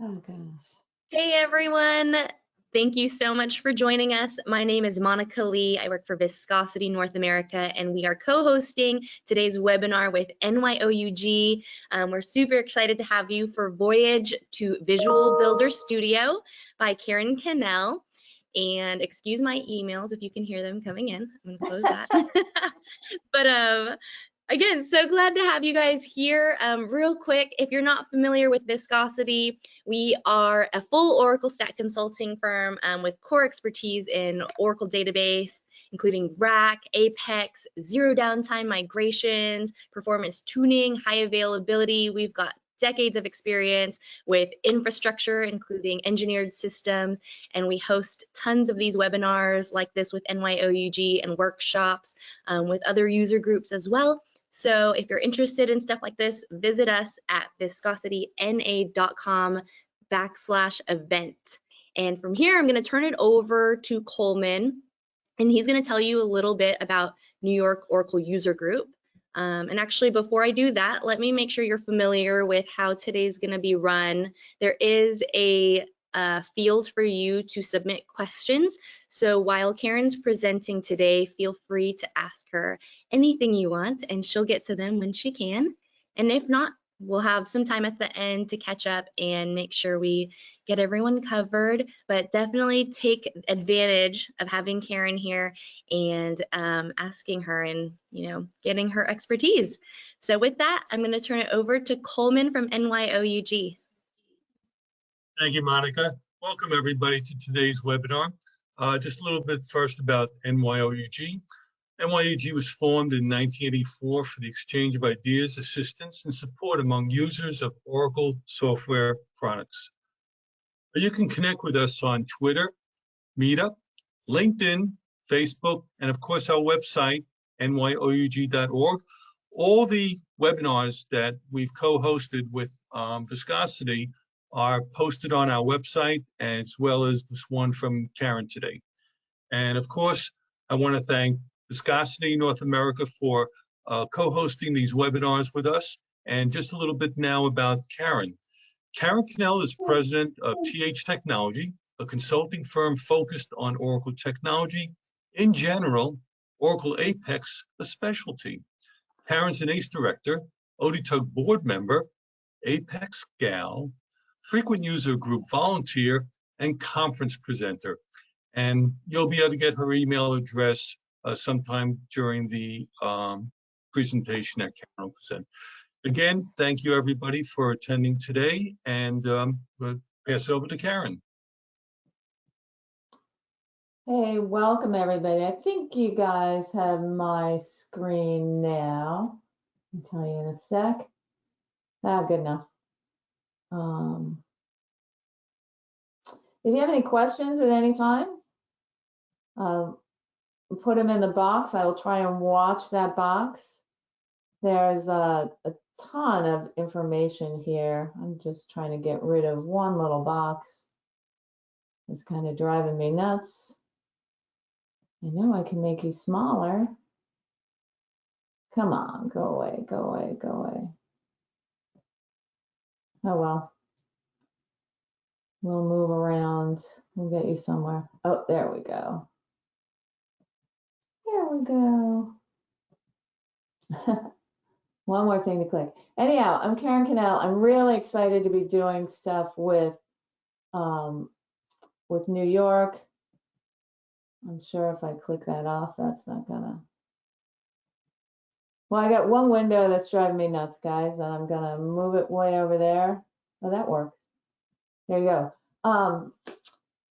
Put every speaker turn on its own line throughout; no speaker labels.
Oh gosh.
Hey everyone, thank you so much for joining us. My name is Monica Lee. I work for Viscosity North America, and we are co-hosting today's webinar with NYOUG. We're super excited to have you for Voyage to Visual Builder Studio by Cannell. And excuse my emails if you can hear them coming in. I'm gonna close that. But again, so glad to have you guys here. Real quick, if you're not familiar with Viscosity, we are a full Oracle stack consulting firm with core expertise in Oracle database, including RAC, Apex, zero downtime migrations, performance tuning, high availability. We've got decades of experience with infrastructure, including engineered systems, and we host tons of these webinars like this with NYOUG and workshops with other user groups as well. So if you're interested in stuff like this, visit us at viscosityna.com/event. And from here, I'm going to turn it over to Coleman, and he's going to tell you a little bit about New York Oracle User Group. And actually, before I do that, let me make sure you're familiar with how today's going to be run. There is a field for you to submit questions. So while Karen's presenting today, feel free to ask her anything you want, and she'll get to them when she can. And if not, we'll have some time at the end to catch up and make sure we get everyone covered. But definitely take advantage of having Karen here and asking her and getting her expertise. So with that, I'm going to turn it over to Coleman from NYOUG.
Thank you, Monica. Welcome everybody to today's webinar. Just a little bit first about NYOUG. NYOUG was formed in 1984 for the exchange of ideas, assistance, and support among users of Oracle software products. You can connect with us on Twitter, Meetup, LinkedIn, Facebook, and of course our website, nyoug.org. All the webinars that we've co-hosted with Viscosity are posted on our website, as well as this one from Karen today. And of course, I want to thank Viscosity North America for co-hosting these webinars with us. And just a little bit now about Karen. Karen Cannell is president of TH Technology, a consulting firm focused on Oracle technology in general, Oracle Apex, a specialty. Karen's an ACE director, ODTUG board member, Apex gal, frequent user group volunteer, and conference presenter. And you'll be able to get her email address sometime during the presentation that Karen will present. Again, thank you everybody for attending today, and we'll pass it over to Karen.
Hey, welcome everybody. I think you guys have my screen now. I'll tell you in a sec. Good enough. If you have any questions at any time, put them in the box. I will try and watch that box. There's a ton of information here. I'm just trying to get rid of one little box. It's kind of driving me nuts. I know I can make you smaller. Come on, go away, go away, go away. Oh well. We'll move around. We'll get you somewhere. Oh, there we go. There we go. One more thing to click. Anyhow, I'm Karen Cannell. I'm really excited to be doing stuff with New York. I'm sure if I click that off, that's not gonna. Well, I got one window that's driving me nuts, guys, and I'm gonna move it way over there. Oh, that works. There you go.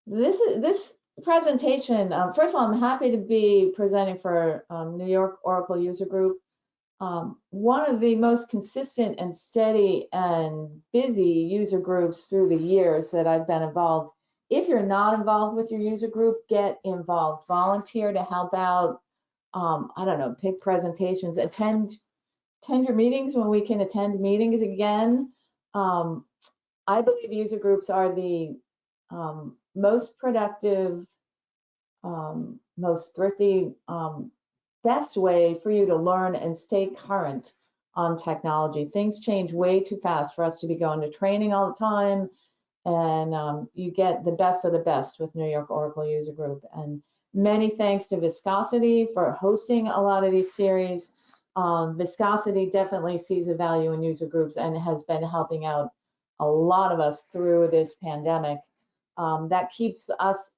This presentation, first of all, I'm happy to be presenting for New York Oracle User Group. One of the most consistent and steady and busy user groups through the years that I've been involved. If you're not involved with your user group, get involved. Volunteer to help out. I don't know, pick presentations, attend your meetings when we can attend meetings again. I believe user groups are the most productive, most thrifty, best way for you to learn and stay current on technology. Things change way too fast for us to be going to training all the time and you get the best of the best with New York Oracle User Group. And many thanks to Viscosity for hosting a lot of these series. Viscosity definitely sees a value in user groups and has been helping out a lot of us through this pandemic. That keeps us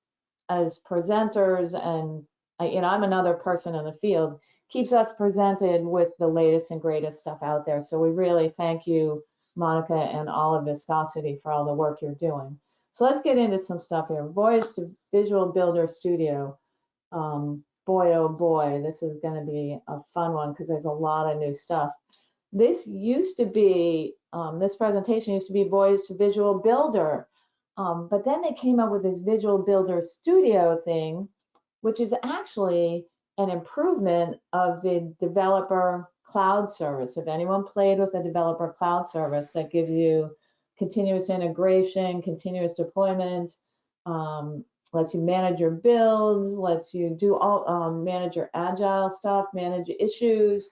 as presenters, and I'm another person in the field, keeps us presented with the latest and greatest stuff out there. So we really thank you, Monica, and all of Viscosity for all the work you're doing. So let's get into some stuff here. Voyage to Visual Builder Studio. Boy, oh boy, this is going to be a fun one because there's a lot of new stuff. This used to be, this presentation used to be Voyage to Visual Builder, but then they came up with this Visual Builder Studio thing, which is actually an improvement of the Developer Cloud Service. If anyone played with a Developer Cloud Service, that gives you continuous integration, continuous deployment, lets you manage your builds, lets you do all, manage your agile stuff, manage issues.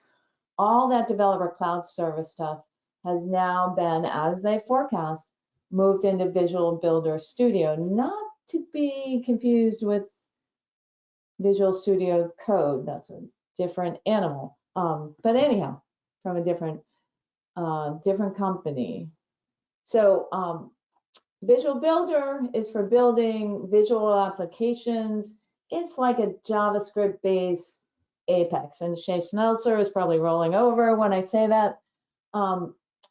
All that Developer Cloud Service stuff has now been, as they forecast, moved into Visual Builder Studio, not to be confused with Visual Studio Code. That's a different animal. But anyhow, from a different company. So Visual Builder is for building visual applications. It's like a JavaScript-based Apex, and Shay Smeltzer is probably rolling over when I say that.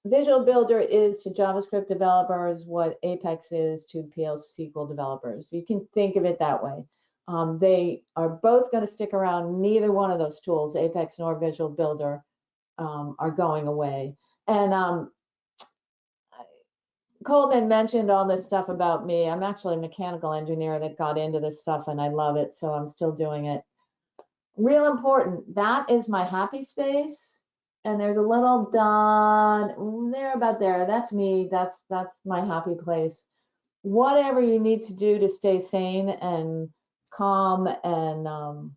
Visual Builder is to JavaScript developers what Apex is to PL SQL developers. You can think of it that way. They are both going to stick around. Neither one of those tools, Apex nor Visual Builder, are going away. And Coleman mentioned all this stuff about me. I'm actually a mechanical engineer that got into this stuff, and I love it, so I'm still doing it. Real important, that is my happy space, and there's a little dot there about there. That's me. That's my happy place. Whatever you need to do to stay sane and calm and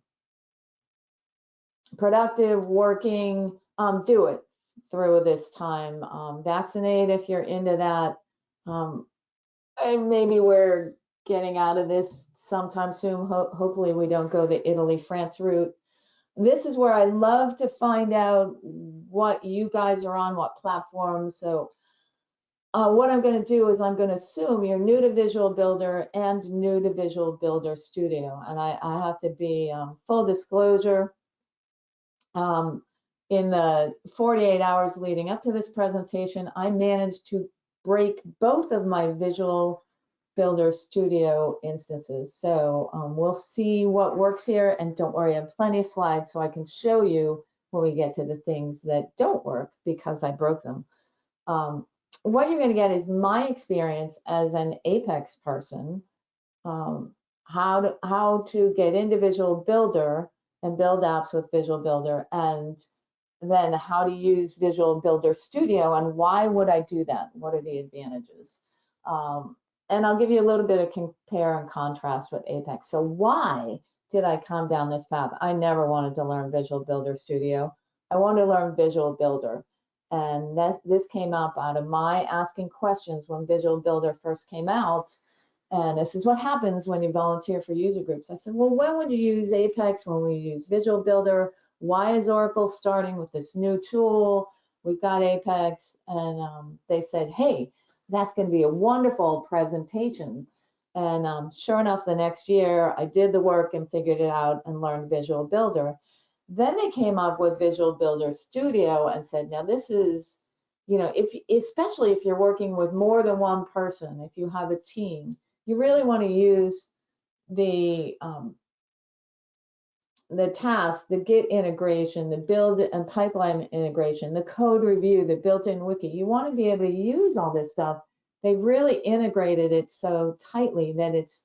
productive, working, do it through this time. Vaccinate if you're into that. And maybe we're getting out of this sometime soon. Hopefully we don't go the Italy, France route. This is where I love to find out what you guys are on, what platforms. So what I'm going to do is I'm going to assume you're new to Visual Builder and new to Visual Builder Studio. And I have to be full disclosure. In the 48 hours leading up to this presentation, I managed to break both of my Visual Builder Studio instances. So we'll see what works here, and don't worry, I have plenty of slides so I can show you when we get to the things that don't work because I broke them. What you're going to get is my experience as an Apex person, how to get into Visual Builder and build apps with Visual Builder, and then how to use Visual Builder Studio and why would I do that? What are the advantages? And I'll give you a little bit of compare and contrast with Apex. So why did I come down this path? I never wanted to learn Visual Builder Studio. I wanted to learn Visual Builder. And this came up out of my asking questions when Visual Builder first came out. And this is what happens when you volunteer for user groups. I said, well, when would you use Apex? When we use Visual Builder? Why is Oracle starting with this new tool? We've got Apex. And they said, hey, that's going to be a wonderful presentation. And sure enough, the next year, I did the work and figured it out and learned Visual Builder. Then they came up with Visual Builder Studio and said, now this is, you know, especially if you're working with more than one person, if you have a team, you really want to use the tasks, the Git integration, the build and pipeline integration, the code review, the built-in wiki. You want to be able to use all this stuff. They really integrated it so tightly that it's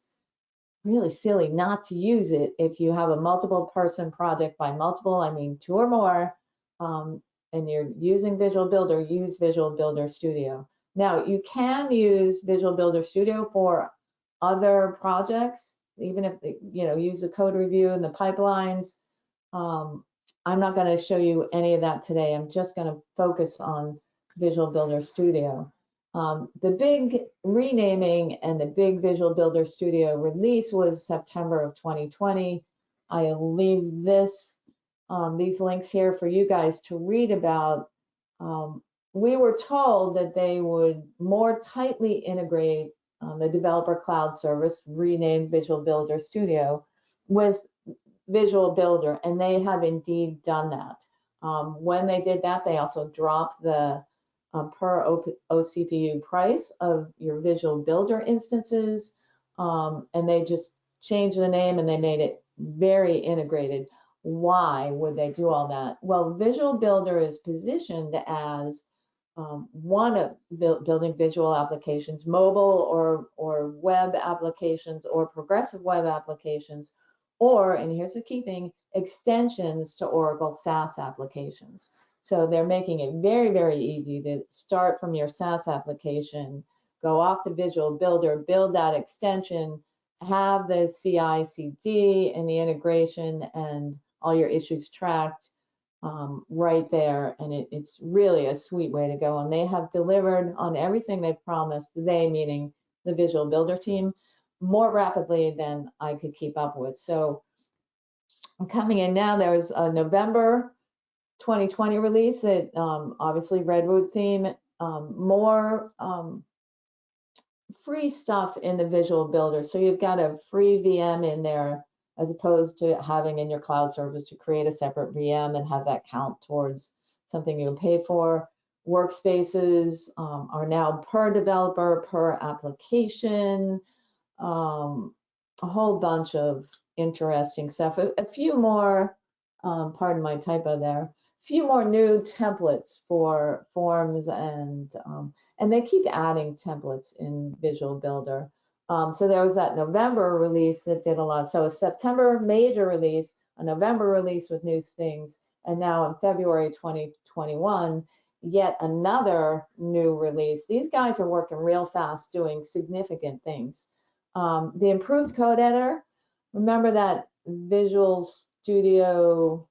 really silly not to use it if you have a multiple person project. By multiple, I mean 2 or more, and you're using Visual Builder, use Visual Builder Studio. Now, you can use Visual Builder Studio for other projects, even if, you know, use the code review and the pipelines. I'm not going to show you any of that today. I'm just going to focus on Visual Builder Studio. The big renaming and the big Visual Builder Studio release was September of 2020. I'll leave these links here for you guys to read about. We were told that they would more tightly integrate the developer cloud service, renamed Visual Builder Studio, with Visual Builder, and they have indeed done that. When they did that, they also dropped the per OCPU price of your Visual Builder instances, and they just changed the name and they made it very integrated. Why would they do all that? Well, Visual Builder is positioned as one of building visual applications, mobile or web applications or progressive web applications, or, and here's the key thing, extensions to Oracle SaaS applications. So they're making it very, very easy to start from your SaaS application, go off to Visual Builder, build that extension, have the CI/CD and the integration and all your issues tracked right there. And it's really a sweet way to go. And they have delivered on everything they've promised, they meaning the Visual Builder team, more rapidly than I could keep up with. So coming in now, there was a November 2020 release that obviously Redwood theme, more free stuff in the Visual Builder. So you've got a free VM in there as opposed to having in your cloud service to create a separate VM and have that count towards something you would pay for. Workspaces are now per developer, per application, a whole bunch of interesting stuff. A few more, pardon my typo there, a few more new templates for forms, and they keep adding templates in Visual Builder. So there was that November release that did a lot. So a September major release, a November release with new things, and now in February 2021, yet another new release. These guys are working real fast, doing significant things. The improved code editor, remember that Visual Studio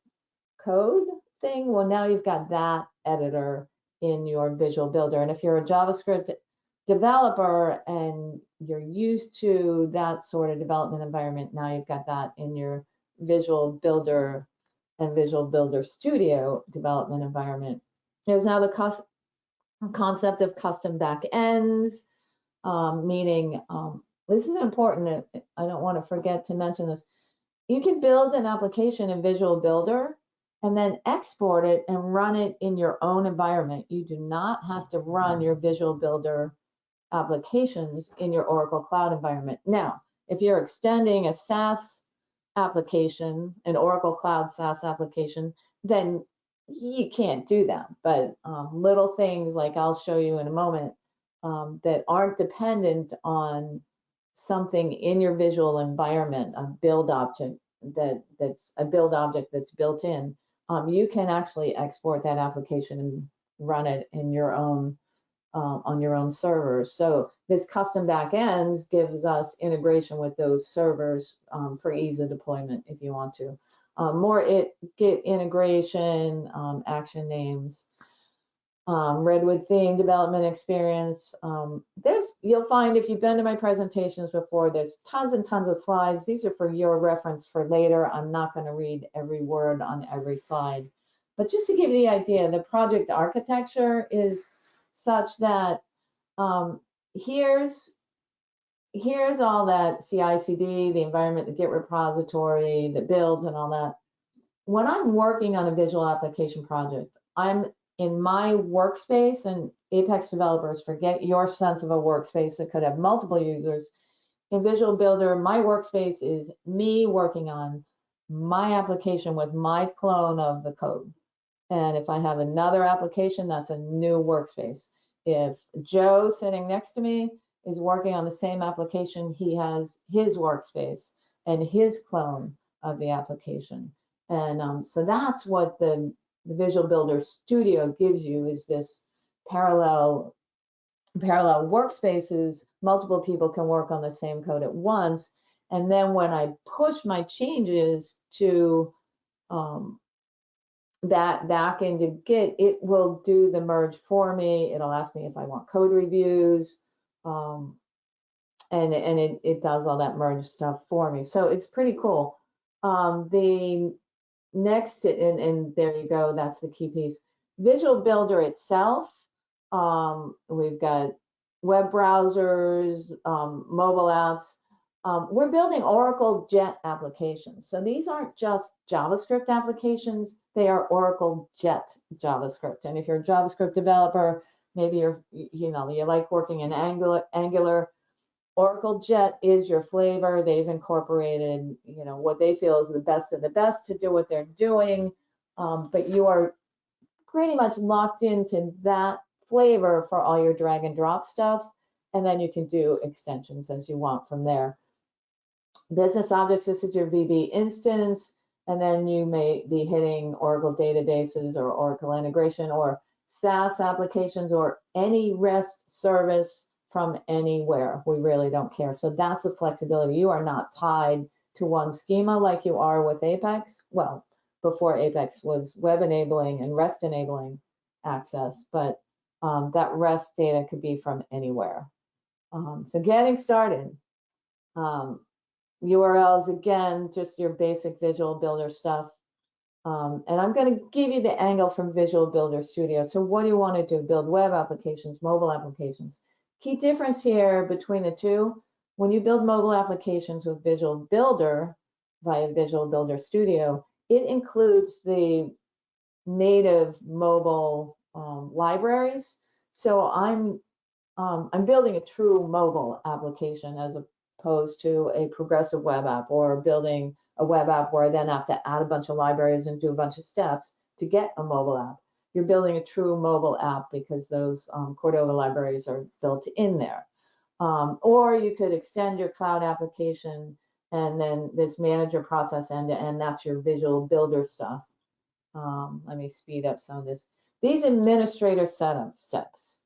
Code thing? Well, now you've got that editor in your Visual Builder. And if you're a JavaScript developer and you're used to that sort of development environment, now you've got that in your Visual Builder and Visual Builder Studio development environment. There's now the concept of custom backends, meaning this is important. I don't want to forget to mention this. You can build an application in Visual Builder and then export it and run it in your own environment. You do not have to run your Visual Builder applications in your Oracle Cloud environment. Now, if you're extending a SaaS application, an Oracle Cloud SaaS application, then you can't do that. But little things like I'll show you in a moment that aren't dependent on something in your visual environment, a build object that's a build object that's built in, you can actually export that application and run it in your own on your own servers. So this custom backends gives us integration with those servers for ease of deployment if you want to. More Git integration, action names, Redwood theme development experience. You'll find if you've been to my presentations before, there's tons and tons of slides. These are for your reference for later. I'm not going to read every word on every slide. But just to give you the idea, the project architecture is such that here's all that CI/CD, the environment, the Git repository, the builds and all that. When I'm working on a visual application project, I'm in my workspace, and Apex developers, forget your sense of a workspace that could have multiple users. In Visual Builder, my workspace is me working on my application with my clone of the code. And if I have another application, that's a new workspace. If Joe sitting next to me is working on the same application, he has his workspace and his clone of the application. And so that's what the Visual Builder Studio gives you, is this parallel workspaces. Multiple people can work on the same code at once. And then when I push my changes to back into Git, it will do the merge for me. It'll ask me if I want code reviews, and it does all that merge stuff for me. So it's pretty cool. The next, and there you go, that's the key piece. Visual Builder itself, we've got web browsers, mobile apps. We're building Oracle Jet applications. So these aren't just JavaScript applications, they are Oracle Jet JavaScript. And if you're a JavaScript developer, maybe you like working in Angular, Oracle Jet is your flavor. They've incorporated, what they feel is the best of the best to do what they're doing. But you are pretty much locked into that flavor for all your drag and drop stuff. And then you can do extensions as you want from there. Business objects, this is your VB instance. And then you may be hitting Oracle databases or Oracle integration or SaaS applications or any REST service from anywhere. We really don't care. So that's the flexibility. You are not tied to one schema like you are with Apex. Well, before Apex was web enabling and REST enabling access, but that REST data could be from anywhere. So getting started. URLs, again, just your basic Visual Builder stuff. And I'm going to give you the angle from Visual Builder Studio. So what do you want to do? Build web applications, mobile applications. Key difference here between the two, when you build mobile applications with Visual Builder via Visual Builder Studio, it includes the native mobile libraries. So I'm building a true mobile application as opposed to a progressive web app, or building a web app where I then have to add a bunch of libraries and do a bunch of steps to get a mobile app. You're building a true mobile app because those Cordova libraries are built in there. Or you could extend your cloud application and then this manager process end to end, that's your Visual Builder stuff. Let me speed up some of this. These administrator setup steps,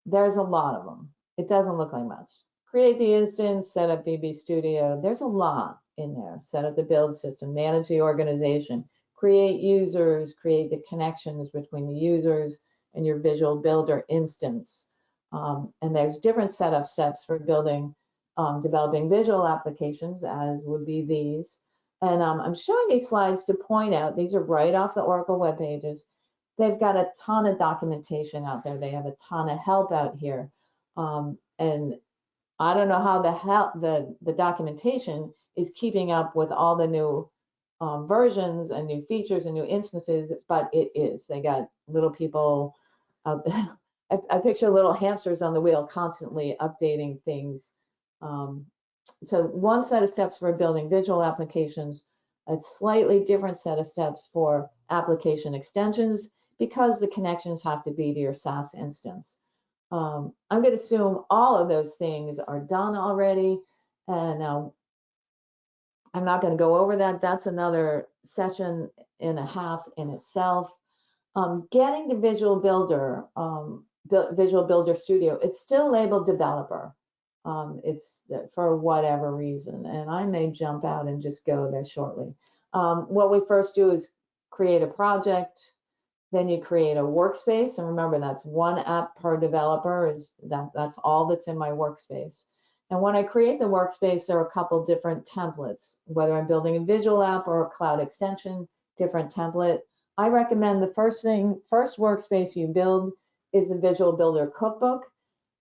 there's a lot of them. It doesn't look like much. Create the instance, set up VB Studio. There's a lot in there. Set up the build system, manage the organization, create users, create the connections between the users and your Visual Builder instance. And there's different setup steps for building, developing visual applications, as would be these. And I'm showing these slides to point out, these are right off the Oracle web pages. They've got a ton of documentation out there. They have a ton of help out here. And I don't know how the documentation is keeping up with all the new versions and new features and new instances, but it is. They got little people out there. I picture little hamsters on the wheel constantly updating things. So one set of steps for building visual applications, a slightly different set of steps for application extensions, because the connections have to be to your SaaS instance. I'm going to assume all of those things are done already, and I'm not going to go over that. That's another session and a half in itself. Getting the Visual Builder, Visual Builder Studio, it's still labeled developer. It's for whatever reason, and I may jump out and just go there shortly. What we first do is create a project. Then you create a workspace, and remember that's one app per developer. That's all that's in my workspace. And when I create the workspace, there are a couple different templates. Whether I'm building a visual app or a cloud extension, different template. I recommend the first workspace you build is a Visual Builder Cookbook.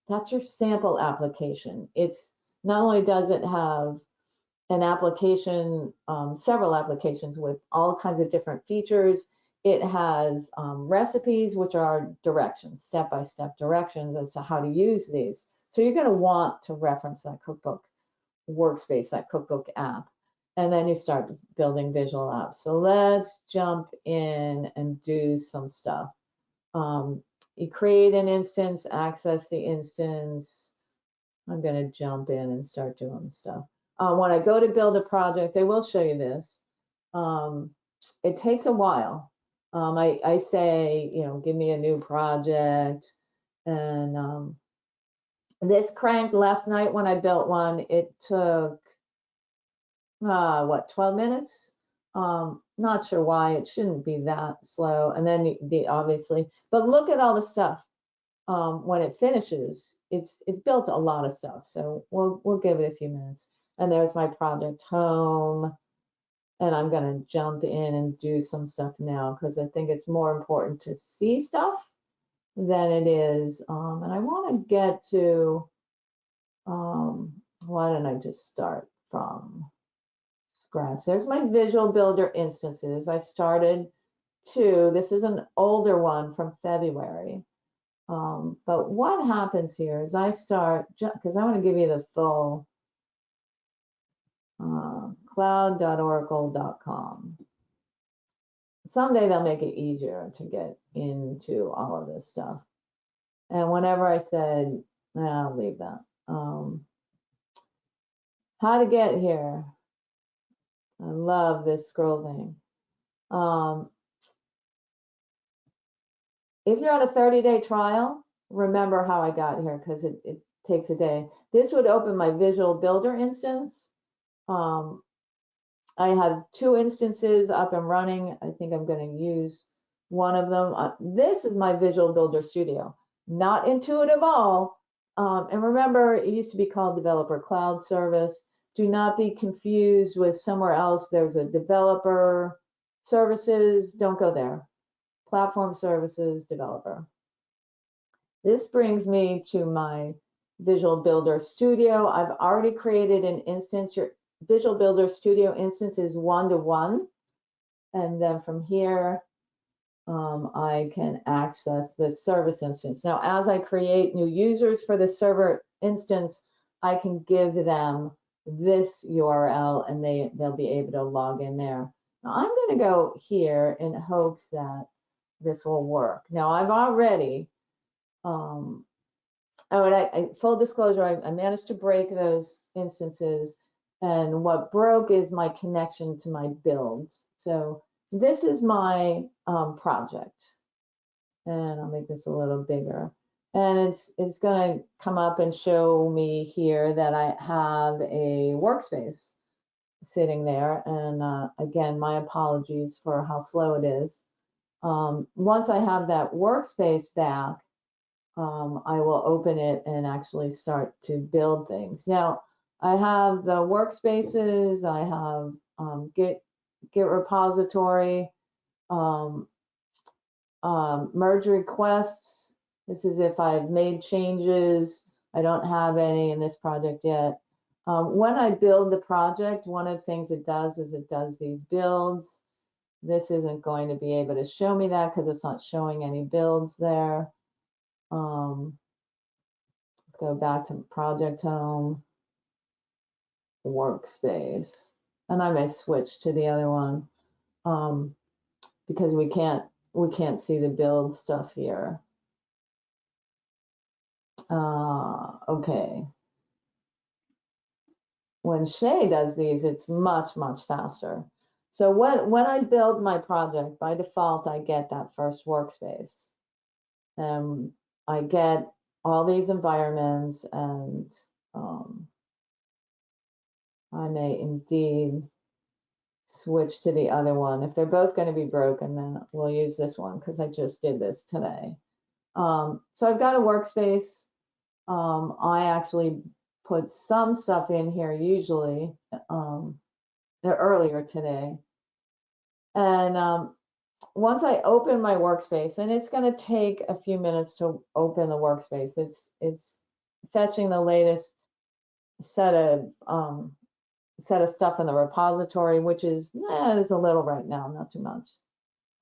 That's your sample application. It's not only does it have an application, several applications with all kinds of different features. It has recipes, which are directions, step-by-step directions as to how to use these. So you're going to want to reference that cookbook workspace, that cookbook app, and then you start building visual apps. So let's jump in and do some stuff. You create an instance, access the instance. I'm going to jump in and start doing stuff. When I go to build a project, I will show you this. It takes a while. I say, give me a new project. And this cranked last night when I built one. It took, 12 minutes? Not sure why it shouldn't be that slow. And then the obviously, but look at all the stuff. When it finishes, it's built a lot of stuff. So we'll give it a few minutes. And there's my project home. And I'm gonna jump in and do some stuff now because I think it's more important to see stuff than it is. And I want to get to, why don't I just start from scratch? There's my Visual Builder instances. I've started two. This is an older one from February. But what happens here is I start, because I want to give you the full cloud.oracle.com. Someday they'll make it easier to get into all of this stuff. And whenever I said, I'll leave that. How to get here. I love this scroll thing. If you're on a 30-day trial, remember how I got here because it takes a day. This would open my Visual Builder instance. I have two instances up and running. I think I'm going to use one of them. This is my Visual Builder Studio, not intuitive all. And remember, it used to be called Developer Cloud Service. Do not be confused with somewhere else. There's a Developer Services. Don't go there. Platform Services Developer. This brings me to my Visual Builder Studio. I've already created an instance. Your Visual Builder Studio instance is 1-to-1. And then from here, I can access the service instance. Now, as I create new users for the server instance, I can give them this URL and they'll be able to log in there. Now, I'm going to go here in hopes that this will work. Now, I've already, full disclosure, I managed to break those instances. And what broke is my connection to my builds. So this is my project. And I'll make this a little bigger. And it's going to come up and show me here that I have a workspace sitting there. And again, my apologies for how slow it is. Once I have that workspace back, I will open it and actually start to build things. Now, I have the workspaces, I have Git repository, merge requests. This is if I've made changes. I don't have any in this project yet. When I build the project, one of the things it does is it does these builds. This isn't going to be able to show me that because it's not showing any builds there. Let's go back to project home, workspace, and I may switch to the other one because we can't see the build stuff here. Okay. When Shay does these, it's much faster. So when I build my project, by default, I get that first workspace. I get all these environments, and I may indeed switch to the other one. If they're both going to be broken, then we'll use this one because I just did this today. So I've got a workspace. I actually put some stuff in here usually earlier today. And once I open my workspace, and it's going to take a few minutes to open the workspace, it's fetching the latest set of stuff in the repository, which is there's a little right now, not too much.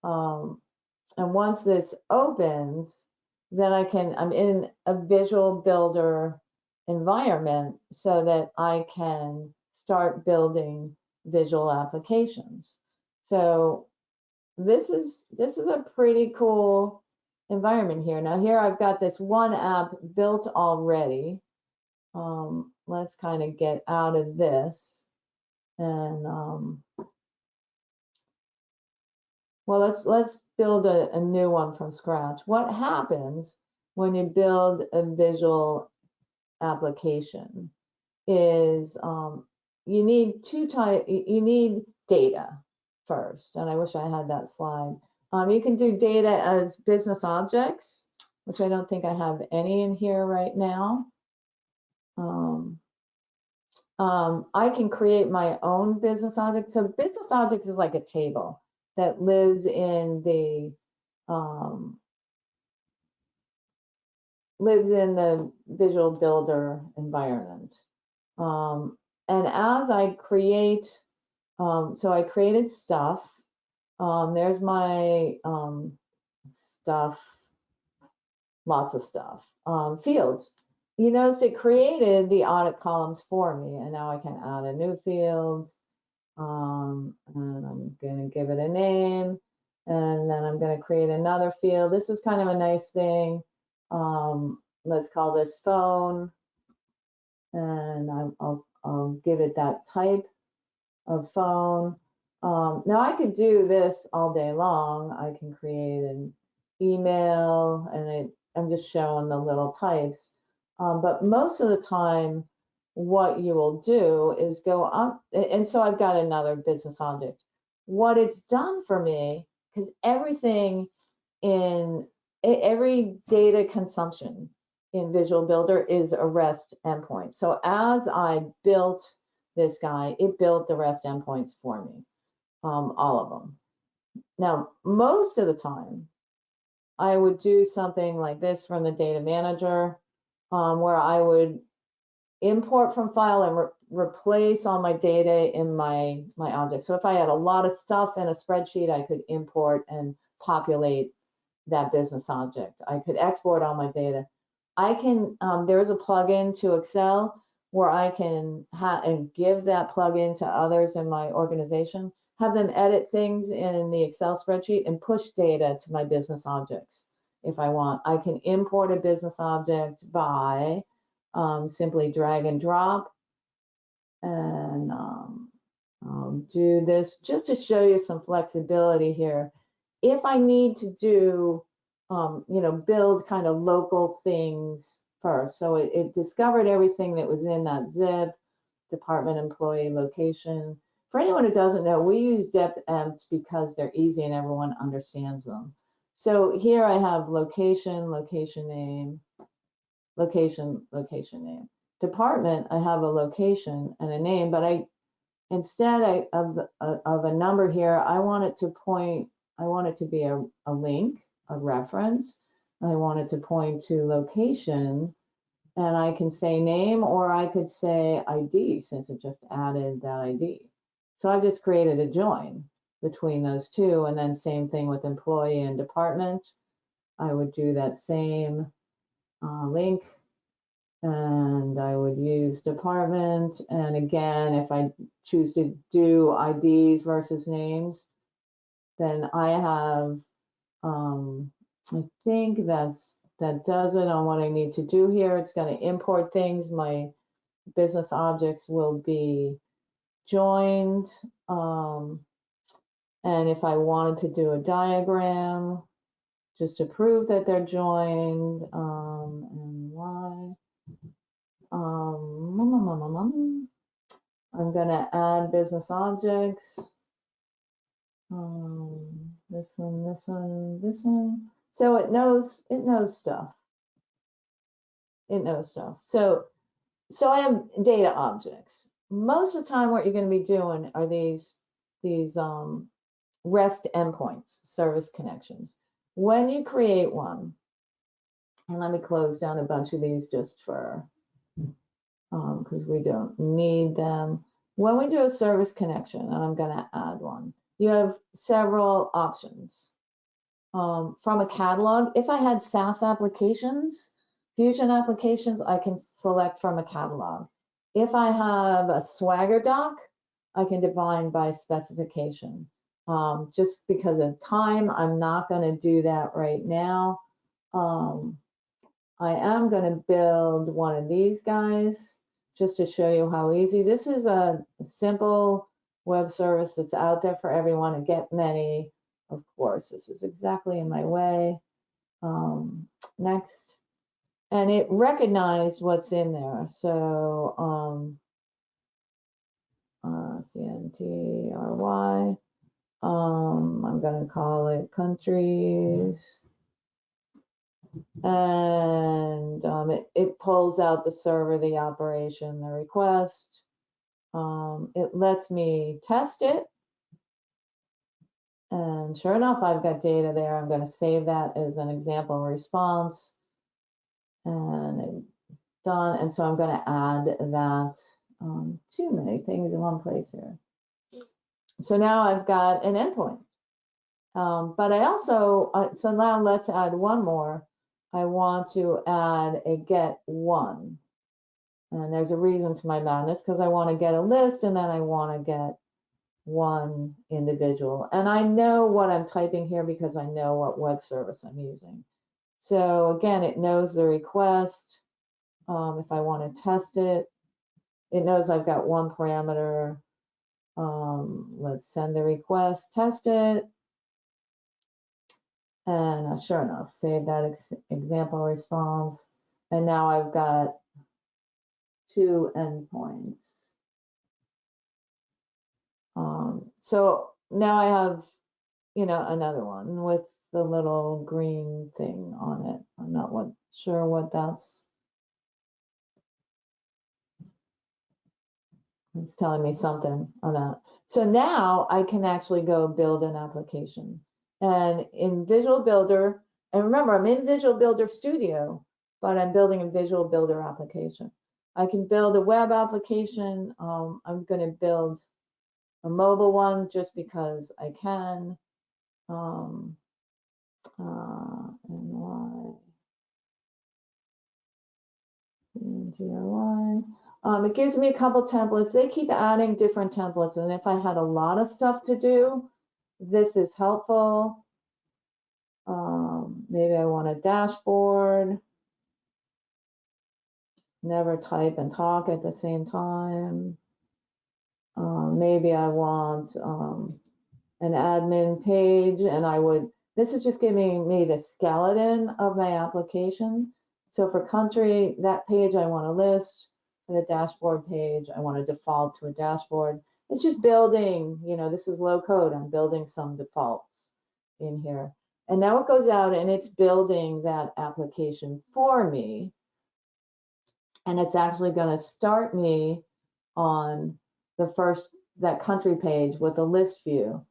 And once this opens, then I'm in a Visual Builder environment so that I can start building visual applications. So this is a pretty cool environment here. Now here I've got this one app built already. Let's kind of get out of this and well, let's build a new one from scratch. What happens when you build a visual application is you need you need data. first, and I wish I had that slide. You can do data as business objects, which I don't think I have any in here right now. I can create my own business object. So business objects is like a table that lives in the Visual Builder environment. And as I create, so I created stuff. There's my stuff, lots of stuff. Fields. You notice it created the audit columns for me, and now I can add a new field. And I'm going to give it a name, and then I'm going to create another field. This is kind of a nice thing. Let's call this phone, and I'll give it that type of phone. Now I could do this all day long. I can create an email, and I'm just showing the little types. But most of the time, what you will do is go up, and so I've got another business object. What it's done for me, because everything in every data consumption in Visual Builder is a REST endpoint. So as I built this guy, it built the REST endpoints for me, all of them. Now, most of the time, I would do something like this from the data manager, where I would import from file and replace all my data in my object. So if I had a lot of stuff in a spreadsheet, I could import and populate that business object. I could export all my data. I can, there is a plugin to Excel where I can and give that plugin to others in my organization, have them edit things in the Excel spreadsheet and push data to my business objects if I want. I can import a business object by simply drag and drop, and I'll do this just to show you some flexibility here. If I need to do, build kind of local things first. So it discovered everything that was in that zip, department, employee, location. For anyone who doesn't know, we use dep-empt because they're easy and everyone understands them. So here I have location, location name, location, location name. Department, I have a location and a name, but instead of a number here, I want it to be a link, a reference. I want it to point to location, and I can say name, or I could say ID, since it just added that ID. So I've just created a join between those two, and then same thing with employee and department. I would do that same link, and I would use department. And again, if I choose to do IDs versus names, then I have, I think that does it on what I need to do here. It's going to import things. My business objects will be joined. And if I wanted to do a diagram, just to prove that they're joined, and why, I'm going to add business objects. This one, this one, this one. So it knows stuff. It knows stuff. So I have data objects. Most of the time, what you're going to be doing are these REST endpoints, service connections. When you create one, and let me close down a bunch of these just for, because we don't need them. When we do a service connection, and I'm going to add one, you have several options. From a catalog, if I had SaaS applications, Fusion applications, I can select from a catalog. If I have a Swagger doc, I can define by specification. Just because of time, I'm not going to do that right now. I am going to build one of these guys just to show you how easy. This is a simple web service that's out there for everyone to get many. Of course, this is exactly in my way. Next. And it recognized what's in there. So CNTRY. I'm going to call it countries. And it pulls out the server, the operation, the request. It lets me test it. And sure enough, I've got data there. I'm going to save that as an example response. And done. And so I'm going to add that. Too many things in one place here. So now I've got an endpoint. But I also, so now let's add one more. I want to add a get one. And there's a reason to my madness, because I want to get a list and then I want to get one individual. And I know what I'm typing here because I know what web service I'm using. So again, it knows the request. If I want to test it, it knows I've got one parameter. Let's send the request, test it. And sure enough, save that example response. And now I've got two endpoints. So now I have, another one with the little green thing on it. I'm not sure what that's. It's telling me something on that. So now I can actually go build an application. And in Visual Builder, and remember, I'm in Visual Builder Studio, but I'm building a Visual Builder application. I can build a web application. I'm going to build a mobile one just because I can. NYOUG. It gives me a couple templates. They keep adding different templates, and if I had a lot of stuff to do, this is helpful. Maybe I want a dashboard. Never type and talk at the same time. Maybe I want an admin page, and this is just giving me the skeleton of my application. So for country, that page I want to list. For the dashboard page, I want to default to a dashboard. It's just building, this is low code. I'm building some defaults in here. And now it goes out and it's building that application for me. And it's actually going to start me on that country page with a list view.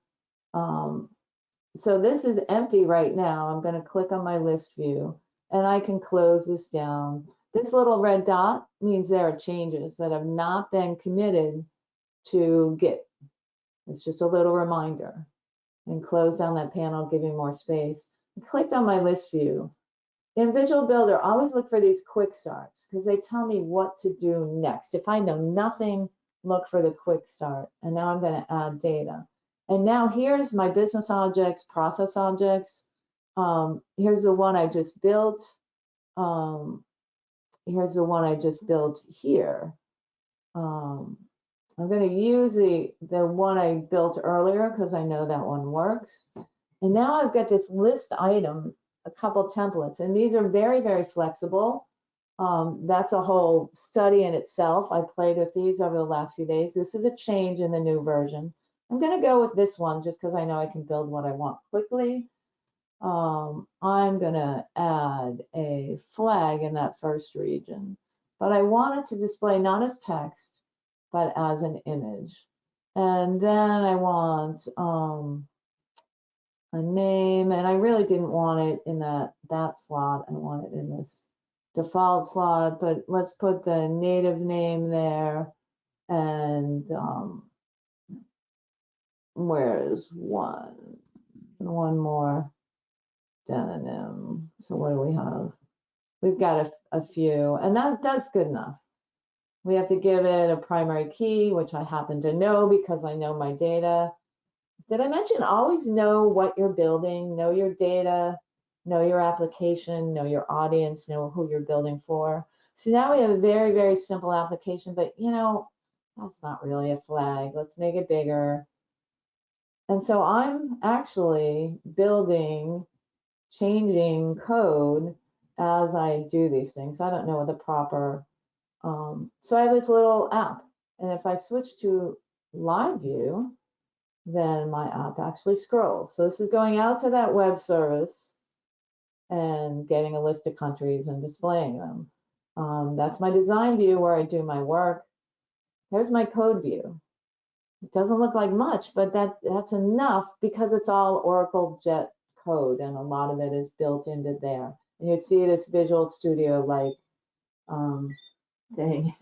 So this is empty right now. I'm going to click on my list view and I can close this down. This little red dot means there are changes that have not been committed to Git. It's just a little reminder. And close down that panel, give me more space. I clicked on my list view. In Visual Builder, always look for these quick starts because they tell me what to do next. If I know nothing, look for the quick start. And now I'm going to add data. And now here's my business objects, process objects. Here's the one I just built. Here's the one I just built here. I'm going to use the one I built earlier because I know that one works. And now I've got this list item, a couple templates, and these are very, very flexible. That's a whole study in itself. I played with these over the last few days. This is a change in the new version. I'm going to go with this one just because I know I can build what I want quickly. I'm going to add a flag in that first region, but I want it to display not as text, but as an image. And then I want a name, and I really didn't want it in that slot. I want it in this default slot, but let's put the native name there. And where is one more demonym? So what do we have? We've got a few, and that's good enough. We have to give it a primary key, which I happen to know because I know my data. Did I mention always know what you're building, know your data, know your application, know your audience, know who you're building for. So now we have a very, very simple application, but that's not really a flag. Let's make it bigger. And so I'm actually changing code as I do these things. I don't know what the proper, so I have this little app. And if I switch to live view, then my app actually scrolls. So this is going out to that web service and getting a list of countries and displaying them. That's my design view where I do my work. Here's my code view. It doesn't look like much, but that's enough because it's all Oracle Jet code and a lot of it is built into there. And you see this Visual Studio like thing.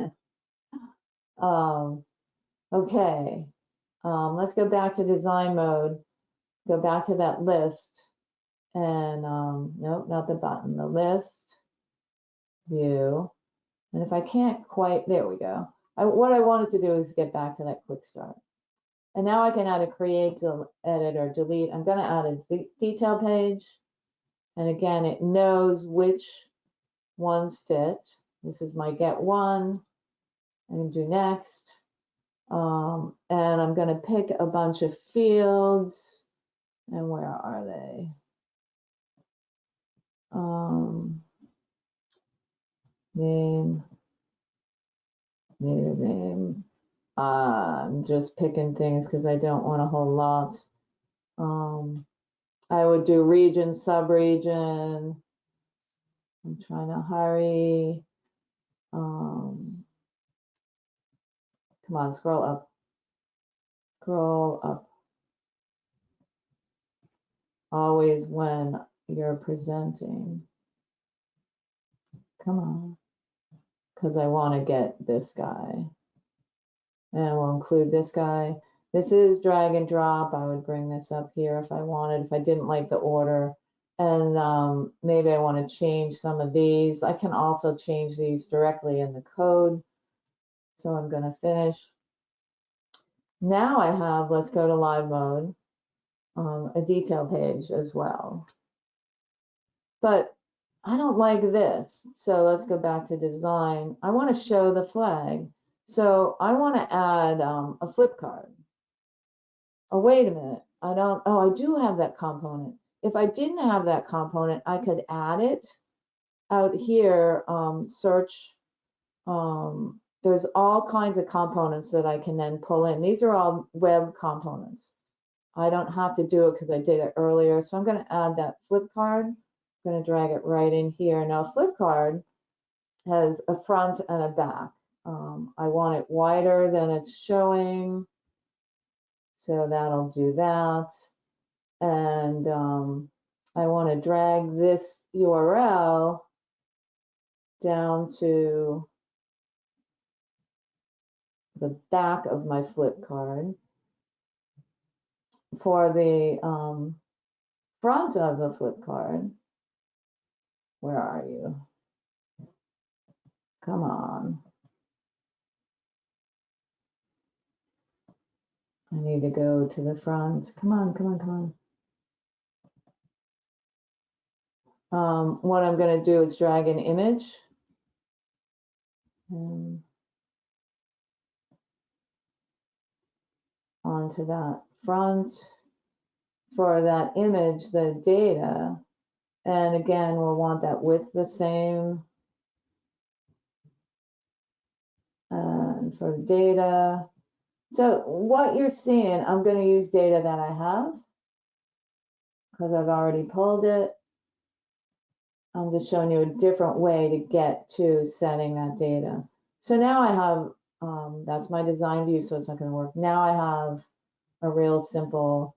Okay, let's go back to design mode, go back to that list, and nope, not the button, the list, view. And if I can't quite, there we go. What I wanted to do is get back to that quick start. And now I can add a create, edit, or delete. I'm going to add a detail page. And again, it knows which ones fit. This is my get one. I can do next. And I'm going to pick a bunch of fields. And where are they? Name, native name. I'm just picking things because I don't want a whole lot. I would do region, sub-region. I'm trying to hurry. Come on, scroll up. Scroll up. Always when you're presenting. Come on. Because I want to get this guy. And we'll include this guy. This is drag and drop. I would bring this up here if I wanted, if I didn't like the order. And maybe I want to change some of these. I can also change these directly in the code. So I'm going to finish. Now I have, let's go to live mode, a detail page as well. But I don't like this. So let's go back to design. I want to show the flag. So I want to add a flip card. Oh, wait a minute. I do have that component. If I didn't have that component, I could add it out here, search. There's all kinds of components that I can then pull in. These are all web components. I don't have to do it because I did it earlier. So I'm going to add that flip card. I'm going to drag it right in here. Now, flip card has a front and a back. I want it wider than it's showing. So that'll do that. And I want to drag this URL down to the back of my flip card. For the front of the flip card, where are you? Come on. I need to go to the front. Come on, come on, come on. What I'm going to do is drag an image. Onto that front. For that image, the data, and again, we'll want that width the same. And for the data, so what you're seeing, I'm going to use data that I have because I've already pulled it. I'm just showing you a different way to get to setting that data. So now I have, that's my design view, so it's not going to work. Now I have a real simple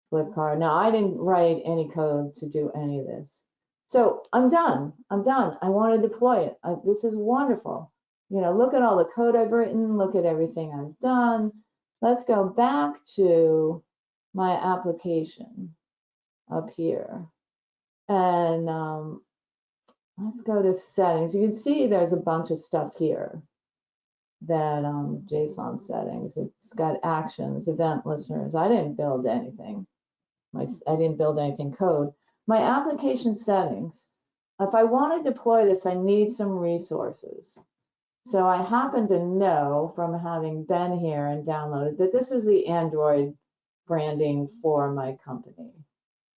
flip card. Now I didn't write any code to do any of this. So I'm done. I'm done. I want to deploy it. This is wonderful. You know, look at all the code I've written. Look at everything I've done. Let's go back to my application up here. And let's go to settings. You can see there's a bunch of stuff here that JSON settings. It's got actions, event listeners. I didn't build anything. I didn't build anything code. My application settings, if I want to deploy this, I need some resources. So I happen to know from having been here and downloaded that this is the Android branding for my company.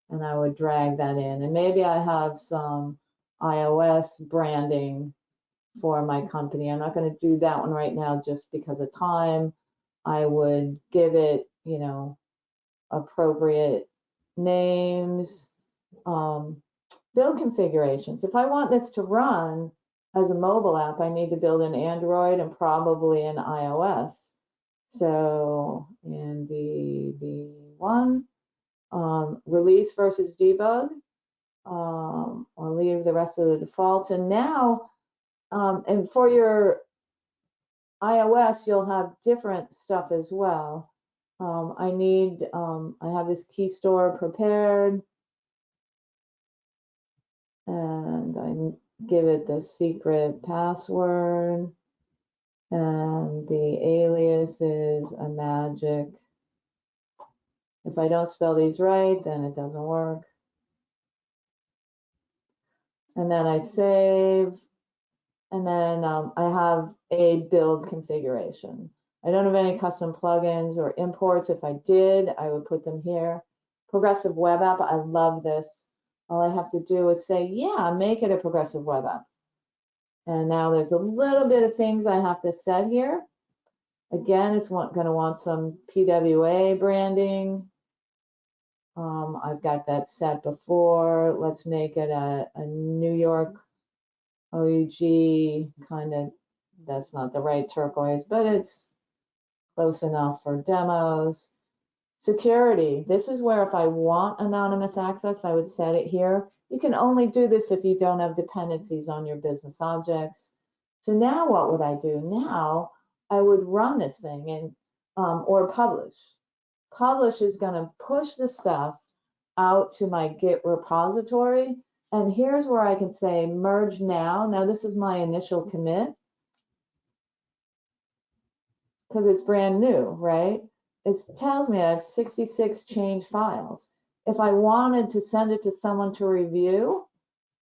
And I would drag that in. And maybe I have some iOS branding for my company. I'm not going to do that one right now just because of time. I would give it, you know, appropriate names, build configurations. If I want this to run as a mobile app, I need to build an Android and probably an iOS. So in DB1, release versus debug. I'll leave the rest of the defaults. And now, and for your iOS, you'll have different stuff as well. I have this key store prepared, and I give it the secret password, and the alias is a magic. If I don't spell these right, then it doesn't work. And then I save, and then I have a build configuration. I don't have any custom plugins or imports. If I did, I would put them here. Progressive web app, I love this. All I have to do is say, yeah, make it a progressive web app. And now there's a little bit of things I have to set here. Again, it's going to want some PWA branding. I've got that set before. Let's make it a New York OUG kind of, that's not the right turquoise, but it's close enough for demos. Security, this is where if I want anonymous access, I would set it here. You can only do this if you don't have dependencies on your business objects. So now what would I do? Now I would run this thing and or publish. Publish is going to push the stuff out to my Git repository. And here's where I can say merge now. Now this is my initial commit because it's brand new, right? It tells me I have 66 change files. If I wanted to send it to someone to review,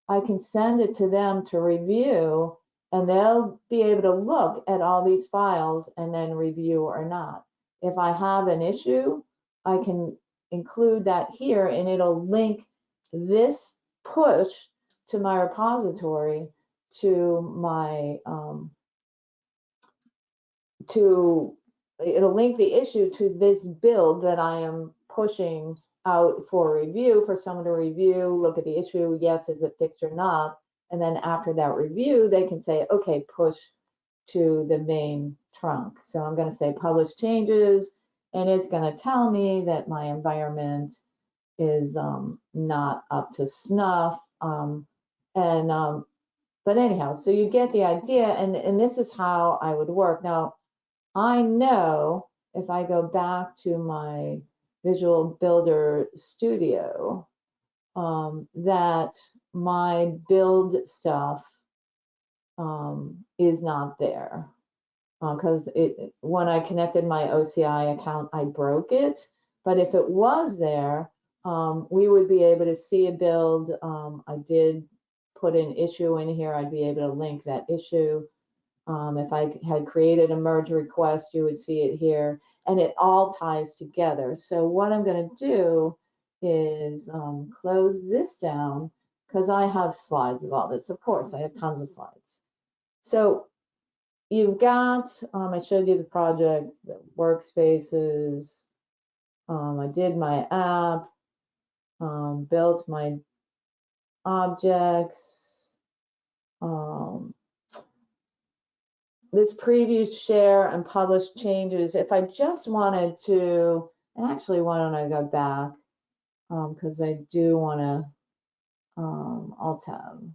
I can send it to them to review, and they'll be able to look at all these files and then review or not. If I have an issue, I can include that here, and it'll link this push to my repository to my it'll link the issue to this build that I am pushing out for review, for someone to review, look at the issue, yes, is it fixed or not, and then after that review, they can say, okay, push to the main trunk. So I'm going to say publish changes, and it's going to tell me that my environment is not up to snuff. But anyhow, so you get the idea, and this is how I would work. Now, I know if I go back to my Visual Builder Studio, that my build stuff is not there. Because when I connected my OCI account, I broke it. But if it was there, we would be able to see a build. I did put an issue in here. I'd be able to link that issue. If I had created a merge request, you would see it here. And it all ties together. So what I'm going to do is close this down because I have slides of all this. Of course, I have tons of slides. So you've got, I showed you the project, the workspaces. I did my app, built my objects. This preview, share, and publish changes. If I just wanted to, and actually, why don't I go back? Because I do want to, Alt tab.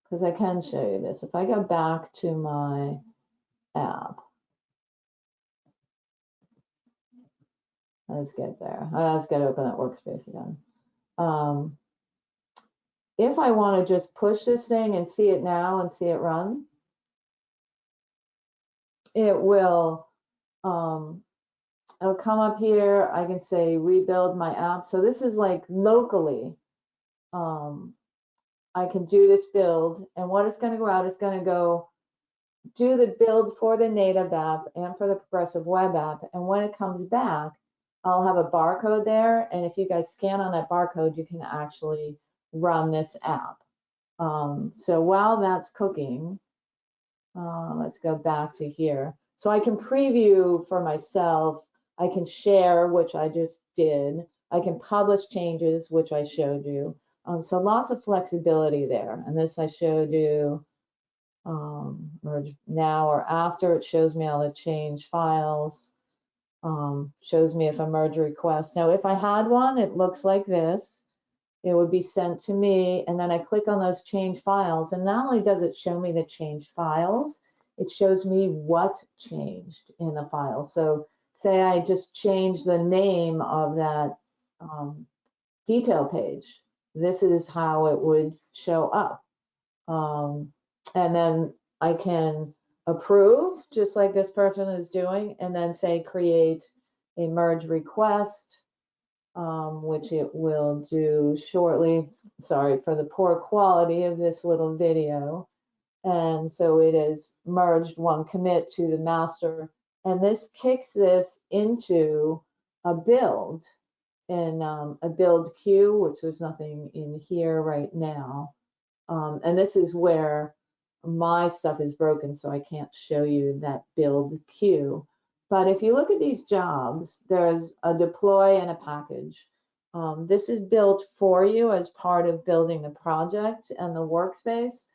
Because I can show you this. If I go back to my app, let's get there. Let's get to open that workspace again. If I want to just push this thing and see it now and see it run, it will it'll come up here. I can say rebuild my app. So this is like locally. I can do this build, and what it's going to go out is going to go do the build for the native app and for the progressive web app. And when it comes back, I'll have a barcode there. And if you guys scan on that barcode, you can actually run this app. So while that's cooking, let's go back to here. So I can preview for myself. I can share, which I just did. I can publish changes, which I showed you. So lots of flexibility there. And this I showed you merge now or after. It shows me all the change files. Shows me if a merge request. Now, if I had one, it looks like this. It would be sent to me, and then I click on those change files, and not only does it show me the change files, it shows me what changed in the file. So say I just changed the name of that detail page. This is how it would show up. And then I can approve, just like this person is doing, and then say create a merge request, which it will do shortly. Sorry for the poor quality of this little video. And so it is merged one commit to the master, and this kicks this into a build in a build queue, which there's nothing in here right now. And this is where my stuff is broken, so I can't show you that build queue. But if you look at these jobs, there's a deploy and a package. This is built for you as part of building the project and the workspace.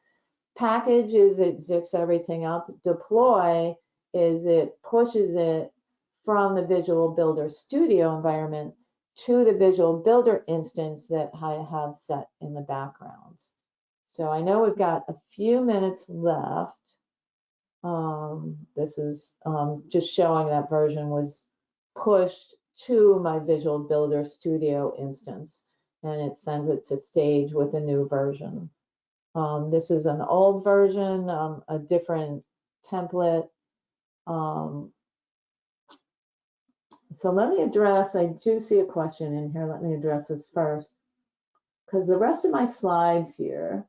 Package is it zips everything up. Deploy is it pushes it from the Visual Builder Studio environment to the Visual Builder instance that I have set in the background. So I know we've got a few minutes left. This is just showing that version was pushed to my Visual Builder Studio instance, and it sends it to stage with a new version. This is an old version, a different template. So let me address, I do see a question in here. Let me address this first, because the rest of my slides here,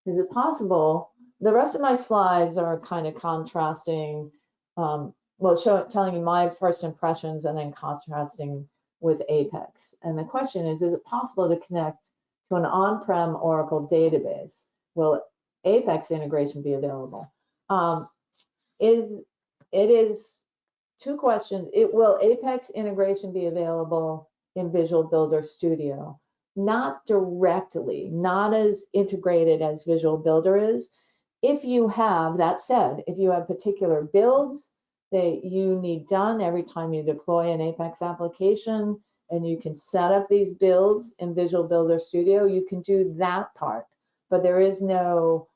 is it possible? The rest of my slides are kind of contrasting, well, telling you my first impressions and then contrasting with Apex. And the question is it possible to connect to an on-prem Oracle database? Will Apex integration be available? It is two questions. Will Apex integration be available in Visual Builder Studio? Not directly, not as integrated as Visual Builder is. If you have, that said, if you have particular builds that you need done every time you deploy an Apex application, and you can set up these builds in Visual Builder Studio, you can do that part. But there is no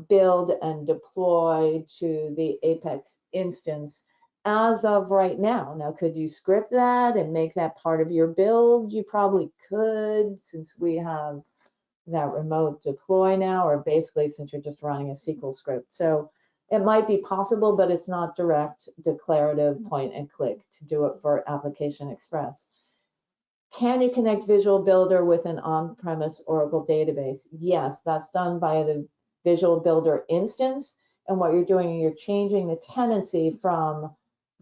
build and deploy to the Apex instance as of right now. Now, could you script that and make that part of your build? You probably could, since we have that remote deploy now, or basically since you're just running a SQL script. So it might be possible, but it's not direct, declarative, point and click to do it for Application Express. Can you connect Visual Builder with an on-premise Oracle database? Yes, that's done by the Visual Builder instance. And what you're doing, you're changing the tenancy from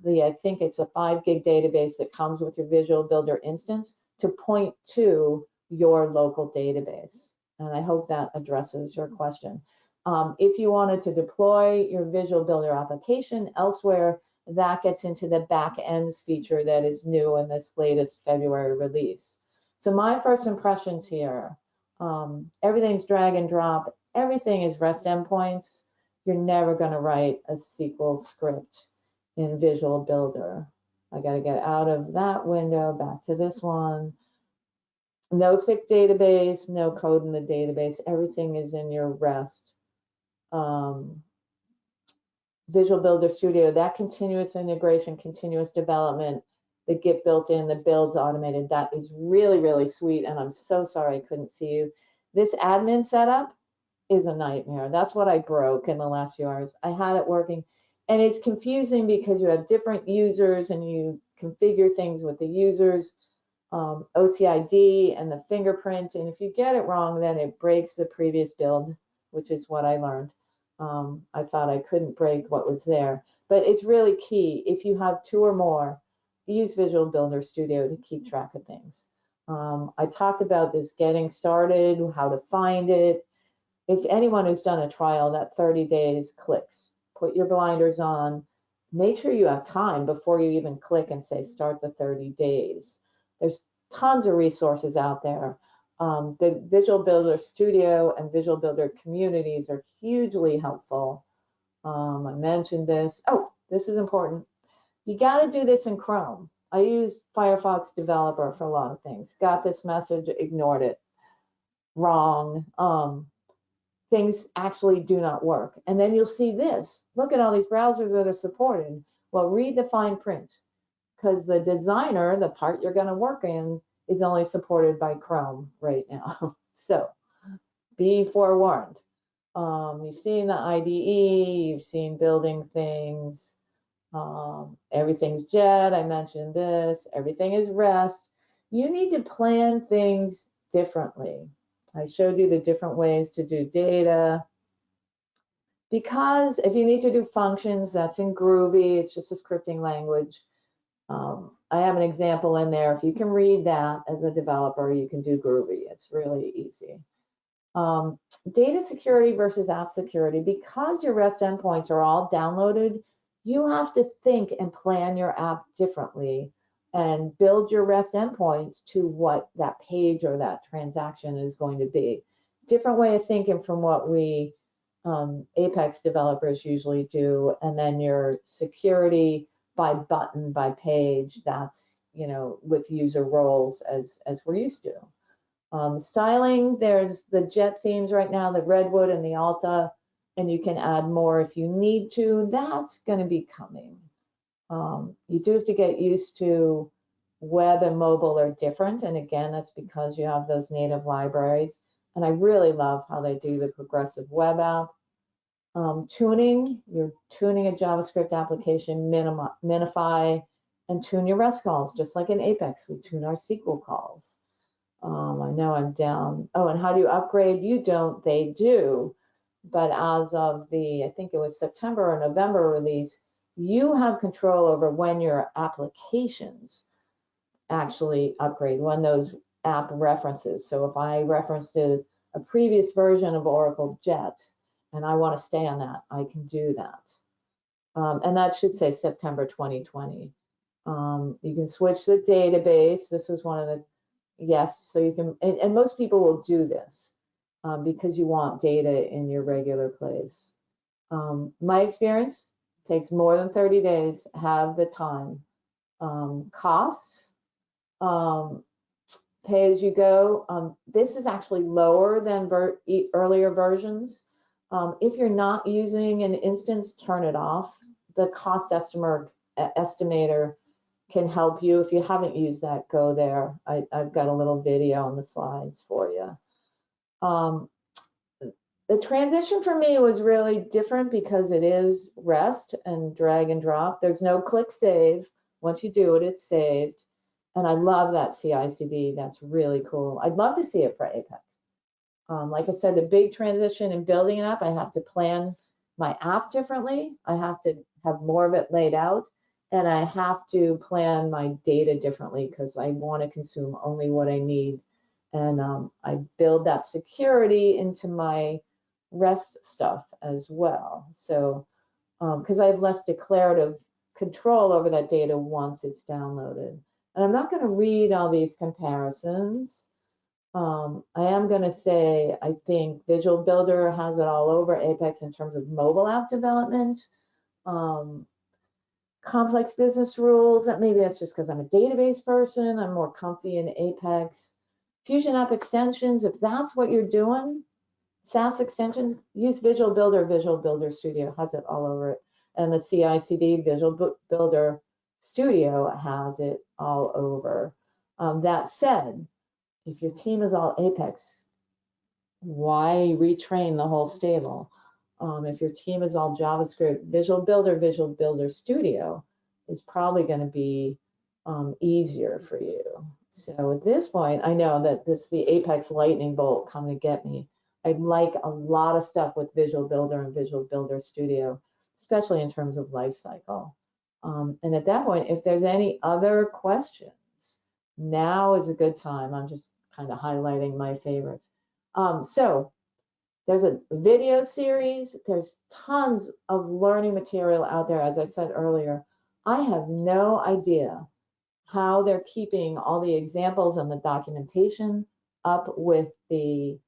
the, I think it's a 5 gig database that comes with your Visual Builder instance to point to your local database. And I hope that addresses your question. If you wanted to deploy your Visual Builder application elsewhere, that gets into the back ends feature that is new in this latest February release. So my first impressions here, everything's drag and drop, everything is REST endpoints. You're never going to write a SQL script in Visual Builder. I got to get out of that window, back to this one. No thick database, no code in the database. Everything is in your REST. Visual Builder Studio, that continuous integration, continuous development, the Git built in, the builds automated, that is really, really sweet. And I'm so sorry I couldn't see you. This admin setup is a nightmare. That's what I broke in the last few hours. I had it working, and it's confusing because you have different users and you configure things with the users, OCID and the fingerprint. And if you get it wrong, then it breaks the previous build, which is what I learned. I thought I couldn't break what was there, but it's really key. If you have 2 or more, use Visual Builder Studio to keep track of things. I talked about this getting started, how to find it. If anyone who's done a trial, that 30 days clicks. Put your blinders on, make sure you have time before you even click and say start the 30 days. There's tons of resources out there. The Visual Builder Studio and Visual Builder communities are hugely helpful. I mentioned this. Oh, this is important. You got to do this in Chrome. I use Firefox Developer for a lot of things. Got this message, ignored it. Wrong. Things actually do not work. And then you'll see this. Look at all these browsers that are supported. Well, read the fine print, because the designer, the part you're going to work in, is only supported by Chrome right now. So be forewarned. You've seen the IDE, you've seen building things. Everything's Jet, I mentioned this. Everything is REST. You need to plan things differently. I showed you the different ways to do data. Because if you need to do functions, that's in Groovy. It's just a scripting language. I have an example in there. If you can read that as a developer, you can do Groovy. It's really easy. Data security versus app security. Because your REST endpoints are all downloaded, you have to think and plan your app differently and build your REST endpoints to what that page or that transaction is going to be. Different way of thinking from what we Apex developers usually do. And then your security by button, by page, that's, you know, with user roles as we're used to. Styling, there's the Jet themes right now, the Redwood and the Alta, and you can add more if you need to. That's going to be coming. You do have to get used to web and mobile are different. And again, that's because you have those native libraries. And I really love how they do the progressive web app. Tuning, you're tuning a JavaScript application, minify, and tune your REST calls, just like in Apex, we tune our SQL calls. I know I'm down. Oh, and how do you upgrade? You don't, they do. But as of the, I think it was September or November release, you have control over when your applications actually upgrade, when those app references. So if I referenced a previous version of Oracle Jet and I want to stay on that, I can do that. And that should say September 2020. You can switch the database. This is one of the, yes, so you can, and most people will do this because you want data in your regular place. My experience takes more than 30 days, have the time. Costs, pay as you go. This is actually lower than earlier versions. If you're not using an instance, turn it off. The cost estimator can help you. If you haven't used that, go there. I've got a little video on the slides for you. The transition for me was really different because it is REST and drag and drop. There's no click save. Once you do it, it's saved. And I love that CI/CD. That's really cool. I'd love to see it for Apex. Like I said, the big transition in building it up, I have to plan my app differently. I have to have more of it laid out. And I have to plan my data differently because I want to consume only what I need. And I build that security into my REST stuff as well. So, because I have less declarative control over that data once it's downloaded. And I'm not going to read all these comparisons. I am going to say, I think Visual Builder has it all over Apex in terms of mobile app development. Complex business rules, that maybe that's just because I'm a database person. I'm more comfy in Apex. Fusion app extensions, if that's what you're doing, SaaS extensions, use Visual Builder. Visual Builder Studio has it all over it. And the CI/CD Visual Builder Studio has it all over. That said, if your team is all Apex, why retrain the whole stable? If your team is all JavaScript, Visual Builder Studio is probably going to be easier for you. So at this point, I know that the Apex lightning bolt coming to get me. I'd like a lot of stuff with Visual Builder and Visual Builder Studio, especially in terms of lifecycle. And at that point, if there's any other questions, now is a good time. I'm just kind of highlighting my favorites. So there's a video series. There's tons of learning material out there. As I said earlier, I have no idea how they're keeping all the examples and the documentation up with the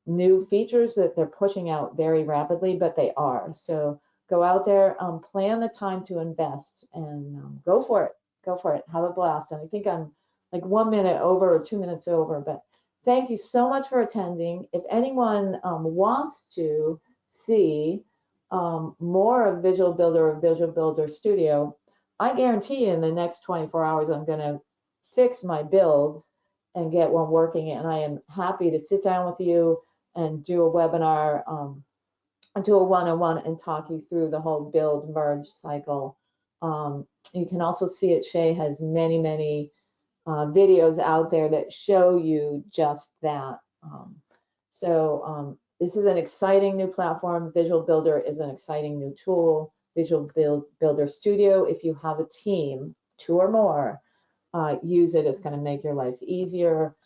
new features that they're pushing out very rapidly, but they are. So go out there, plan the time to invest, and go for it. Go for it. Have a blast. And I think I'm like 1 minute over or 2 minutes over, but thank you so much for attending. If anyone wants to see more of Visual Builder or Visual Builder Studio, I guarantee in the next 24 hours, I'm going to fix my builds and get one working. And I am happy to sit down with you and do a webinar, do a one-on-one and talk you through the whole build merge cycle. You can also see it. Shay has many, many videos out there that show you just that. This is an exciting new platform. Visual Builder is an exciting new tool. Visual Builder Studio, if you have a team, 2 or more, use it. It's going to make your life easier.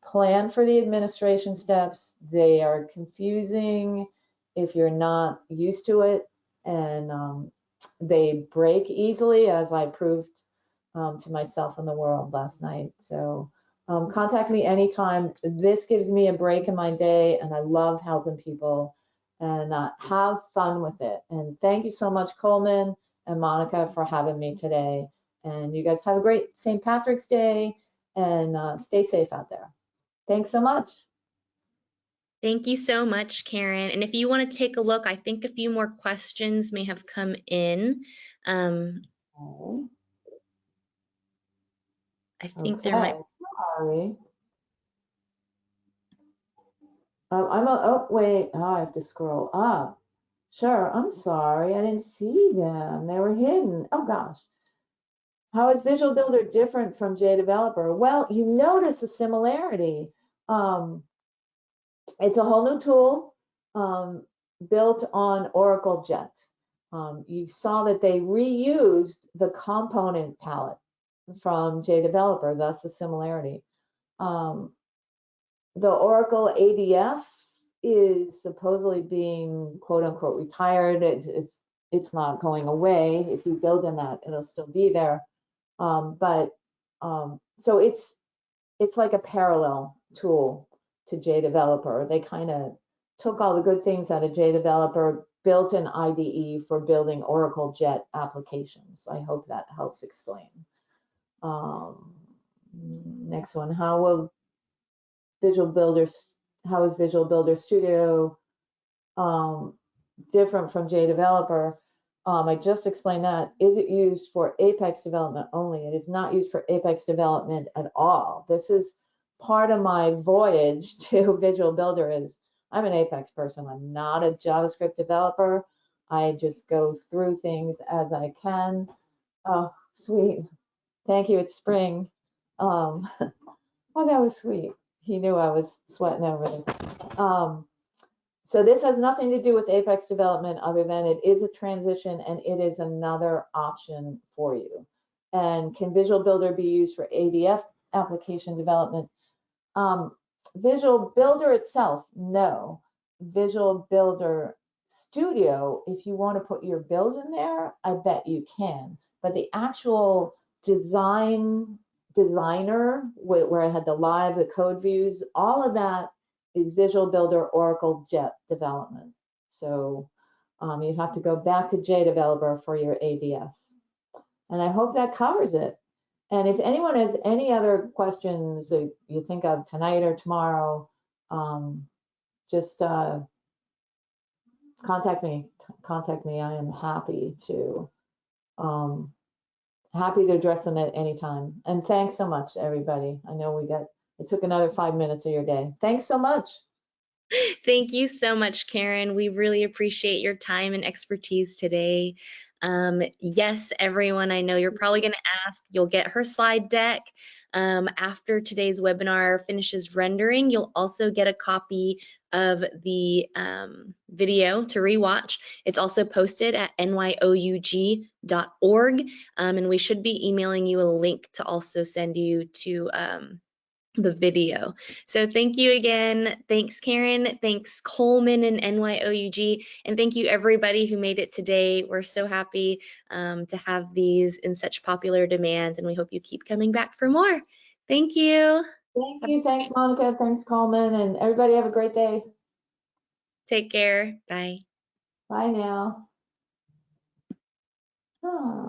Plan for the administration steps. They are confusing if you're not used to it, and they break easily, as I proved to myself and the world last night. So contact me anytime. This gives me a break in my day, and I love helping people, and have fun with it. And thank you so much, Coleman and Monica, for having me today. And you guys have a great St. Patrick's Day, and stay safe out there. Thanks so much.
Thank you so much, Karen. And if you want to take a look, I think a few more questions may have come in. I think there might.
Sorry. Oh, wait. Oh, I have to scroll up. Sure. I'm sorry. I didn't see them. They were hidden. Oh, gosh. How is Visual Builder different from Jdeveloper? Well, you notice a similarity. It's a whole new tool built on Oracle Jet. You saw that they reused the component palette from Jdeveloper, thus the similarity. The Oracle ADF is supposedly being quote unquote retired. It's not going away. If you build in that, it'll still be there. So it's like a parallel tool to Jdeveloper. They kind of took all the good things out of Jdeveloper, built an IDE for building Oracle Jet applications. I hope that helps explain. Next one, how is Visual Builder Studio different from Jdeveloper? I just explained that. Is it used for Apex development only? It is not used for Apex development at all. This is part of my voyage to Visual Builder. Is I'm an Apex person. I'm not a JavaScript developer. I just go through things as I can. Oh, sweet. Thank you. It's spring. Oh, that was sweet. He knew I was sweating over this. So this has nothing to do with Apex development other than it is a transition and it is another option for you. And can Visual Builder be used for ADF application development? Visual Builder itself, no. Visual Builder Studio, if you want to put your builds in there, I bet you can. But the actual designer, where I had the code views, all of that is Visual Builder Oracle Jet development. So you have to go back to Jdeveloper for your ADF. And I hope that covers it. And if anyone has any other questions that you think of tonight or tomorrow, just contact me. I am happy to address them at any time. And thanks so much, everybody. I know it took another 5 minutes of your day. Thanks so much.
Thank you so much, Karen. We really appreciate your time and expertise today. Yes, everyone, I know you're probably going to ask, you'll get her slide deck. After today's webinar finishes rendering, you'll also get a copy of the video to rewatch. It's also posted at NYOUG.org, and we should be emailing you a link to also send you to the video. So thank you again. Thanks, Karen. Thanks, Coleman and NYOUG. And thank you, everybody who made it today. We're so happy to have these in such popular demand, and we hope you keep coming back for more. Thank you.
Thank you. Thanks, Monica. Thanks, Coleman. And everybody have a great day.
Take care. Bye.
Bye now. Ah.